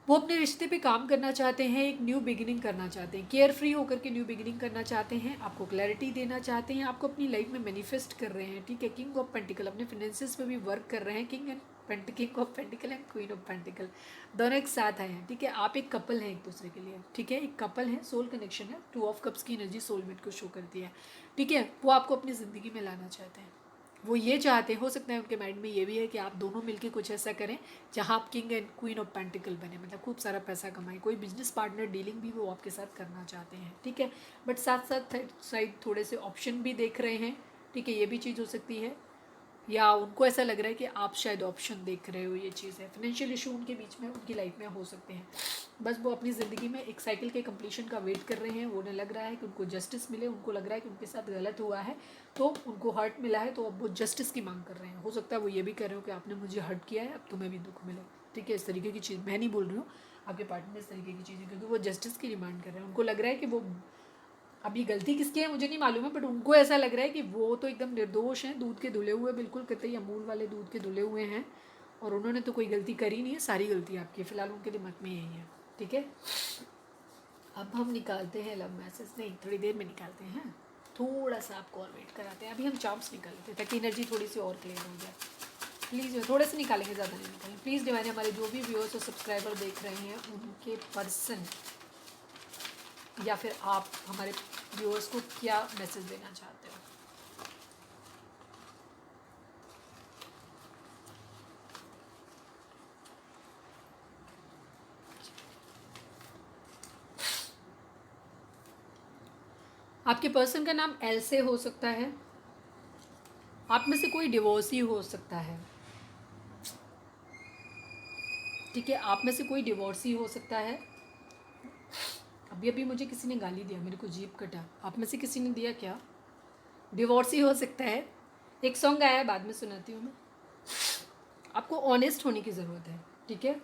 वो अपने रिश्ते पे काम करना चाहते हैं, एक न्यू बिगिनिंग करना चाहते हैं, केयर फ्री होकर के न्यू बिगिनिंग करना चाहते हैं, आपको क्लैरिटी देना चाहते हैं, आपको अपनी लाइफ में मैनिफेस्ट कर रहे हैं, ठीक है। किंग ऑफ पेंटिकल अपने फाइनेंसेस पे भी वर्क कर रहे हैं, king of pentacle and queen of pentacle दोनों एक साथ आए हैं, ठीक है। आप एक कपल हैं एक दूसरे के लिए, ठीक है, एक कपल है, सोल कनेक्शन है। 2 ऑफ कप्स की एनर्जी सोलमेट को शो करती है, ठीक है। वो आपको अपनी ज़िंदगी में लाना चाहते हैं, वो ये चाहते हो सकता है उनके माइंड में ये भी है कि आप दोनों मिलके कुछ ऐसा करें जहाँ आप king and queen of pentacle बने, मतलब खूब सारा पैसा कमाएं, कोई बिजनेस पार्टनर डीलिंग भी वो आपके साथ करना चाहते हैं, ठीक है। बट साथ साथ साइड थोड़े से ऑप्शन भी देख रहे हैं, ठीक है, ये भी चीज़ हो सकती है, या उनको ऐसा लग रहा है कि आप शायद ऑप्शन देख रहे हो, ये चीज़ है। फाइनेंशियल इशू उनके बीच में उनकी लाइफ में हो सकते हैं, बस वो अपनी ज़िंदगी में एक साइकिल के कंप्लीशन का वेट कर रहे हैं, उन्हें लग रहा है कि उनको जस्टिस मिले, उनको लग रहा है कि उनके साथ गलत हुआ है तो उनको हर्ट मिला है, तो अब वो जस्टिस की मांग कर रहे हैं। हो सकता है वो ये भी कर रहे हो कि आपने मुझे हर्ट किया है, अब तुम्हें भी दुख मिले, ठीक है। इस तरीके की चीज़ मैं नहीं बोल रही हूँ, आपके पार्टनर इस तरीके की चीज़ें, क्योंकि वो जस्टिस की डिमांड कर रहे हैं। उनको लग रहा है कि वो, अभी गलती किसकी है मुझे नहीं मालूम है, बट उनको ऐसा लग रहा है कि वो तो एकदम निर्दोष हैं, दूध के धुले हुए, बिल्कुल कतई अमूल वाले दूध के धुले हुए हैं, और उन्होंने तो कोई गलती करी नहीं है, सारी गलती आपकी है। फिलहाल उनके दिमाग में यही है, ठीक है। अब हम निकालते हैं लव मैसेज, नहीं थोड़ी देर में निकालते हैं, थोड़ा सा आपको और वेट कराते हैं। अभी हम चार्म्स निकालते हैं ताकि एनर्जी थोड़ी सी और क्लियर हो जाए। प्लीज़ थोड़े से निकालेंगे, ज़्यादा नहीं निकालेंगे प्लीज़। डिवाइन हमारे जो भी व्यूअर्स और सब्सक्राइबर देख रहे हैं उनके पर्सन या फिर आप हमारे व्यूअर्स को क्या मैसेज देना चाहते हो। आपके पर्सन का नाम एल से हो सकता है, आप में से कोई डिवोर्सी हो सकता है, ठीक है। आप में से कोई डिवोर्सी हो सकता है। अभी अभी मुझे किसी ने गाली दिया, मेरे को जीभ कटा, आप में से किसी ने दिया क्या? डिवोर्सी हो सकता है। एक सॉन्ग आया है, बाद में सुनाती हूँ मैं। आपको ऑनेस्ट होने की ज़रूरत है, ठीक है।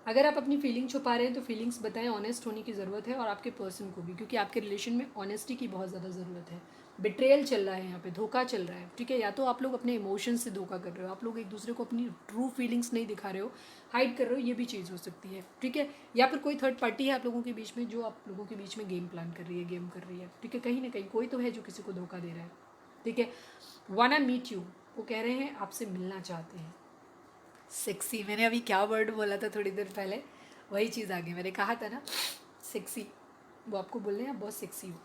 अगर आप अपनी फीलिंग छुपा रहे हैं तो फीलिंग्स बताएं, ऑनेस्ट होने की ज़रूरत है, और आपके पर्सन को भी, क्योंकि आपके रिलेशन में ऑनेस्टी की बहुत ज़्यादा ज़रूरत है। बिट्रेयल चल रहा है यहाँ पे, धोखा चल रहा है, ठीक है। या तो आप लोग अपने इमोशंस से धोखा कर रहे हो, आप लोग एक दूसरे को अपनी ट्रू फीलिंग्स नहीं दिखा रहे हो, हाइड कर रहे हो, ये भी चीज़ हो सकती है, ठीक है। या फिर कोई थर्ड पार्टी है आप लोगों के बीच में जो आप लोगों के बीच में गेम प्लान कर रही है, गेम कर रही है, ठीक है। कहीं ना कहीं कोई तो है जो किसी को धोखा दे रहा है, ठीक है। वाना मीट यू, वो कह रहे हैं आपसे मिलना चाहते हैं। सेक्सी, मैंने अभी क्या वर्ड बोला था थोड़ी देर पहले, वही चीज़ आ गई। मैंने कहा था ना सेक्सी, वो आपको बोल रहे हैं आप बहुत सेक्सी हो।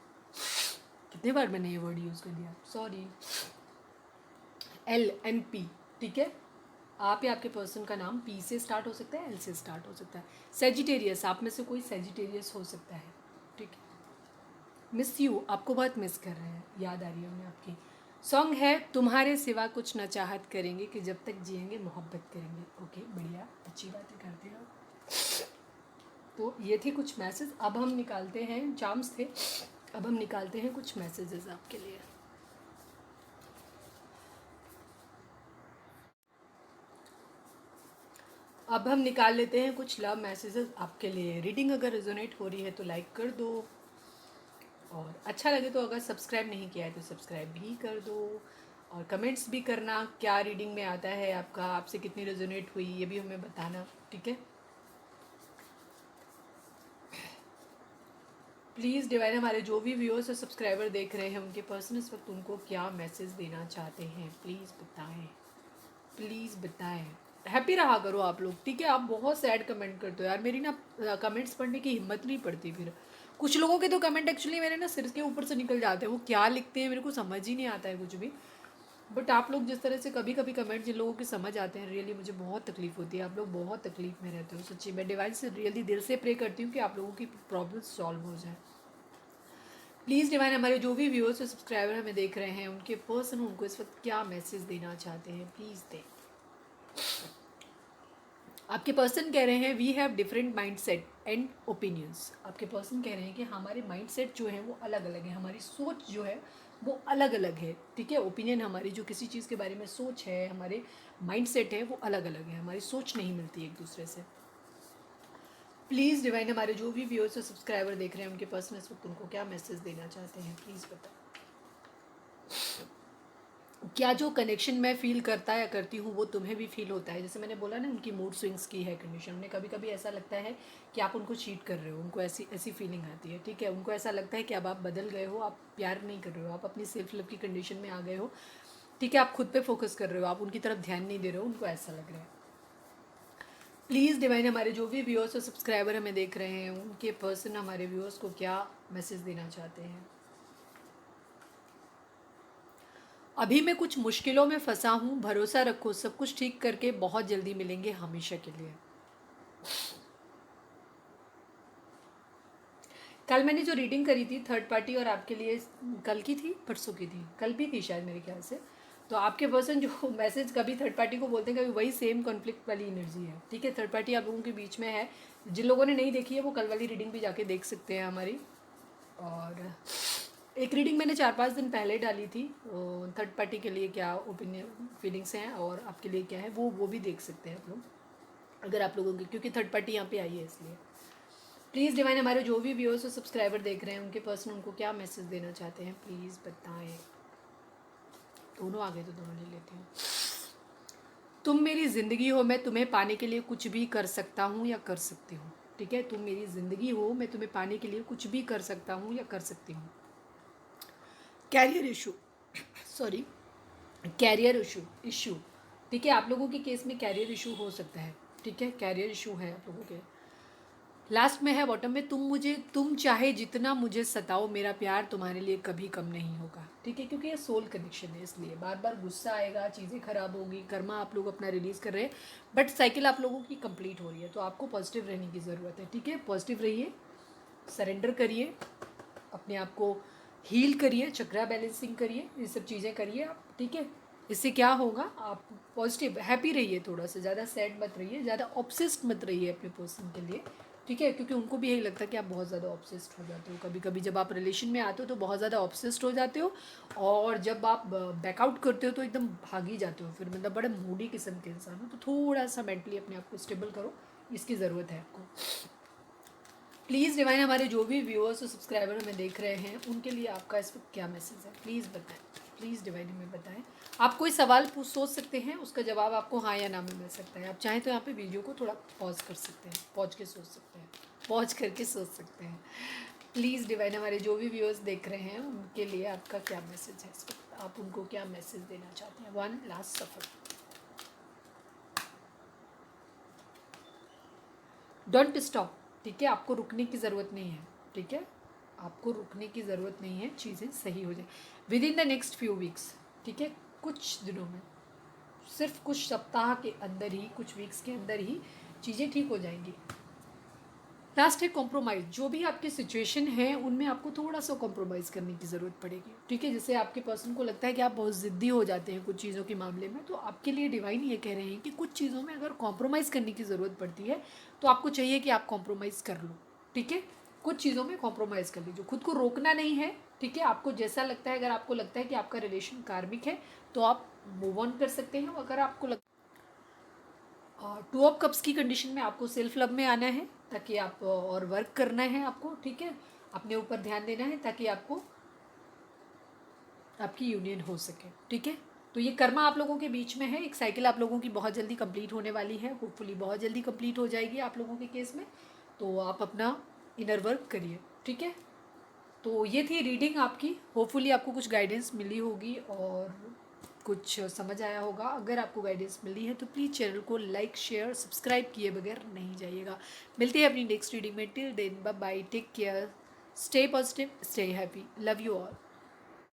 कितने बार मैंने ये वर्ड यूज़ कर दिया, सॉरी। LNP, ठीक है। आप या आपके पर्सन का नाम P से स्टार्ट हो सकता है, L से स्टार्ट हो सकता है। सेजिटेरियस, आप में से कोई सेजिटेरियस हो सकता है, ठीक है। मिस यू, आपको बहुत मिस कर रहे हैं, याद आ रही है उन्हें आपकी। सॉन्ग है तुम्हारे सिवा कुछ न चाहत करेंगे, कि जब तक जिएंगे मोहब्बत करेंगे। ओके बढ़िया, अच्छी बातें करते हो। तो ये थे कुछ मैसेज। अब हम निकालते हैं, चार्म्स थे, अब हम निकालते हैं कुछ मैसेजेस आपके लिए। अब हम निकाल लेते हैं कुछ लव मैसेजेस आपके लिए। रीडिंग अगर रेजोनेट हो रही है तो लाइक कर दो, और अच्छा लगे तो अगर सब्सक्राइब नहीं किया है तो सब्सक्राइब भी कर दो, और कमेंट्स भी करना क्या रीडिंग में आता है आपका, आपसे कितनी रेजोनेट हुई ये भी हमें बताना, ठीक है। प्लीज़ डिवाइन हमारे जो भी व्यूअर्स और सब्सक्राइबर देख रहे हैं उनके पर्सन इस वक्त उनको क्या मैसेज देना चाहते हैं, प्लीज़ बताएं, प्लीज़ बताएं। हैप्पी रहा करो आप लोग, ठीक है। आप बहुत सैड कमेंट करते हो यार, मेरी ना कमेंट्स पढ़ने की हिम्मत नहीं पड़ती फिर। कुछ लोगों के तो कमेंट एक्चुअली मेरे ना सिर के ऊपर से निकल जाते हैं, वो क्या लिखते हैं मेरे को समझ ही नहीं आता है कुछ भी। बट आप लोग जिस तरह से कभी कभी कमेंट जिन लोगों के समझ आते हैं, रियली मुझे बहुत तकलीफ होती है। आप लोग बहुत तकलीफ में रहते हो सच्ची। मैं डिवाइन से रियली दिल से प्रे करती हूँ कि आप लोगों की प्रॉब्लम्स सॉल्व हो जाए। प्लीज़ डिवाइन, हमारे जो भी व्यूअर्स और सब्सक्राइबर हमें देख रहे हैं, उनके पर्सन उनको इस वक्त क्या मैसेज देना चाहते हैं, प्लीज़ दें। आपके पर्सन कह रहे हैं we have different mind set and opinions. आपके पर्सन कह रहे हैं कि हमारे माइंड सेट जो है वो अलग अलग है, हमारी सोच जो है वो अलग अलग है, ठीक है। ओपिनियन हमारी जो किसी चीज़ के बारे में सोच है, हमारे माइंड सेट है वो अलग अलग है, हमारी सोच नहीं मिलती एक दूसरे से। प्लीज़ डिवाइन, हमारे जो भी व्यूअर्स और सब्सक्राइबर देख रहे हैं, उनके पर्सन इस वक्त उनको क्या मैसेज देना चाहते हैं, प्लीज़ बताएं। क्या जो कनेक्शन मैं फ़ील करता या करती हूँ वो तुम्हें भी फील होता है? जैसे मैंने बोला ना, उनकी मूड स्विंग्स की है कंडीशन। उन्हें कभी कभी ऐसा लगता है कि आप उनको चीट कर रहे हो, उनको ऐसी ऐसी फीलिंग आती है, ठीक है। उनको ऐसा लगता है कि अब आप बदल गए हो, आप प्यार नहीं कर रहे हो, आप अपनी सेल्फ लव की कंडीशन में आ गए हो, ठीक है। आप खुद पे फोकस कर रहे हो, आप उनकी तरफ ध्यान नहीं दे रहे हो, उनको ऐसा लग रहा है। प्लीज़ डिवाइन, हमारे जो भी व्यूअर्स और सब्सक्राइबर हमें देख रहे हैं, उनके पर्सन हमारे व्यूअर्स को क्या मैसेज देना चाहते हैं। अभी मैं कुछ मुश्किलों में फंसा हूँ, भरोसा रखो, सब कुछ ठीक करके बहुत जल्दी मिलेंगे हमेशा के लिए। कल मैंने जो रीडिंग करी थी थर्ड पार्टी और आपके लिए, कल की थी परसों की थी, कल भी थी शायद मेरे ख्याल से। तो आपके पर्सन जो मैसेज कभी थर्ड पार्टी को बोलते हैं, कभी वही सेम कॉन्फ्लिक्ट वाली एनर्जी है, ठीक है। थर्ड पार्टी आप लोगों के बीच में है। जिन लोगों ने नहीं देखी है वो कल वाली रीडिंग भी जाके देख सकते हैं हमारी। और एक रीडिंग मैंने 4-5 दिन पहले डाली थी, थर्ड पार्टी के लिए क्या ओपिनियन फीलिंग्स हैं और आपके लिए क्या है, वो भी देख सकते हैं आप लोग, अगर आप लोगों की, क्योंकि थर्ड पार्टी यहाँ पे आई है इसलिए। प्लीज़ डिवाइन, हमारे जो भी व्यूअर्स और सब्सक्राइबर देख रहे हैं, उनके पर्सन उनको क्या मैसेज देना चाहते हैं, प्लीज़ बताएं। दोनों आ गए तो दोनों ले लेती हूँ। तुम मेरी ज़िंदगी हो, मैं तुम्हें पाने के लिए कुछ भी कर सकता हूँ या कर सकती हूँ, ठीक है। तुम मेरी ज़िंदगी हो, मैं तुम्हें पाने के लिए कुछ भी कर सकता हूँ या कर सकती हूँ। Career issue, sorry, career issue, ठीक है। आप लोगों के केस में कैरियर इशू हो सकता है, ठीक है। कैरियर इशू है आप लोगों के। लास्ट में है बॉटम में, तुम चाहे जितना मुझे सताओ, मेरा प्यार तुम्हारे लिए कभी कम नहीं होगा, ठीक है। क्योंकि ये सोल कनेक्शन है, इसलिए बार बार गुस्सा आएगा, चीज़ें खराब होगी, कर्मा आप लोग अपना रिलीज़ कर रहे हैं, बट साइकिल आप लोगों की कंप्लीट हो रही है। तो आपको पॉजिटिव रहने की ज़रूरत है, ठीक है। पॉजिटिव रहिए, सरेंडर करिए, अपने आप को हील करिए, चक्रा बैलेंसिंग करिए, ये सब चीज़ें करिए आप, ठीक है। इससे क्या होगा, आप पॉजिटिव हैप्पी रहिए, थोड़ा सा ज़्यादा सैड मत रहिए, ज़्यादा ऑब्सेस्ड मत रहिए अपने पर्सन के लिए, ठीक है। क्योंकि उनको भी यही लगता है कि आप बहुत ज़्यादा ऑब्सेस्ड हो जाते हो। कभी कभी जब आप रिलेशन में आते हो तो बहुत ज़्यादा ऑब्सेस्ड हो जाते हो, और जब आप बैकआउट करते हो तो एकदम भाग ही जाते हो, फिर मतलब बड़े मूडी किस्म के इंसान हो। तो थोड़ा सा मेंटली अपने आप को स्टेबल करो, इसकी ज़रूरत है आपको। प्लीज़ डिवाइन, हमारे जो भी व्यूअर्स और सब्सक्राइबर हमें देख रहे हैं, उनके लिए आपका इस वक्त क्या मैसेज है, प्लीज़ बताएं। प्लीज़ डिवाइन हमें बताएं। आप कोई सवाल सोच सकते हैं, उसका जवाब आपको हाँ या ना में मिल सकता है। आप चाहें तो यहाँ पे वीडियो को थोड़ा पॉज कर सकते हैं, पॉज के सोच सकते हैं, पॉज करके सोच सकते हैं। प्लीज़ डिवाइन, हमारे जो भी व्यूअर्स देख रहे हैं, उनके लिए आपका क्या मैसेज है इस वक्त, आप उनको क्या मैसेज देना चाहते हैं। One last suffer, don't stop, ठीक है। आपको रुकने की ज़रूरत नहीं है, ठीक है। आपको रुकने की ज़रूरत नहीं है, चीज़ें सही हो जाए with in the next few weeks, ठीक है। कुछ दिनों में, सिर्फ कुछ सप्ताह के अंदर ही, कुछ वीक्स के अंदर ही चीज़ें ठीक हो जाएंगी। लास्ट है कॉम्प्रोमाइज़। जो भी आपकी सिचुएशन है उनमें आपको थोड़ा सा कॉम्प्रोमाइज़ करने की ज़रूरत पड़ेगी, ठीक है। जैसे आपके पर्सन को लगता है कि आप बहुत ज़िद्दी हो जाते हैं कुछ चीज़ों के मामले में, तो आपके लिए डिवाइन ये कह रहे हैं कि कुछ चीज़ों में अगर कॉम्प्रोमाइज़ करने की ज़रूरत पड़ती है तो आपको चाहिए कि आप कॉम्प्रोमाइज़ कर लो, ठीक है। कुछ चीज़ों में कॉम्प्रोमाइज़ कर लीजिए, खुद को रोकना नहीं है, ठीक है। आपको जैसा लगता है, अगर आपको लगता है कि आपका रिलेशन कार्मिक है तो आप मूव ऑन कर सकते हैं। अगर आपको टू ऑफ कप्स की कंडीशन में आपको सेल्फ लव में आना है, ताकि आप और वर्क करना है आपको, ठीक है। अपने ऊपर ध्यान देना है ताकि आपको आपकी यूनियन हो सके, ठीक है। तो ये कर्मा आप लोगों के बीच में है, एक साइकिल आप लोगों की बहुत जल्दी कंप्लीट होने वाली है, होपफुली बहुत जल्दी कंप्लीट हो जाएगी आप लोगों के केस में। तो आप अपना इनर वर्क करिए, ठीक है। तो ये थी रीडिंग आपकी, होपफुली आपको कुछ गाइडेंस मिली होगी और कुछ समझ आया होगा। अगर आपको गाइडेंस मिली है तो प्लीज़ चैनल को लाइक शेयर सब्सक्राइब किए बगैर नहीं जाइएगा। मिलते हैं अपनी नेक्स्ट रीडिंग में, till then bye bye, take care, stay positive, stay happy, love you all.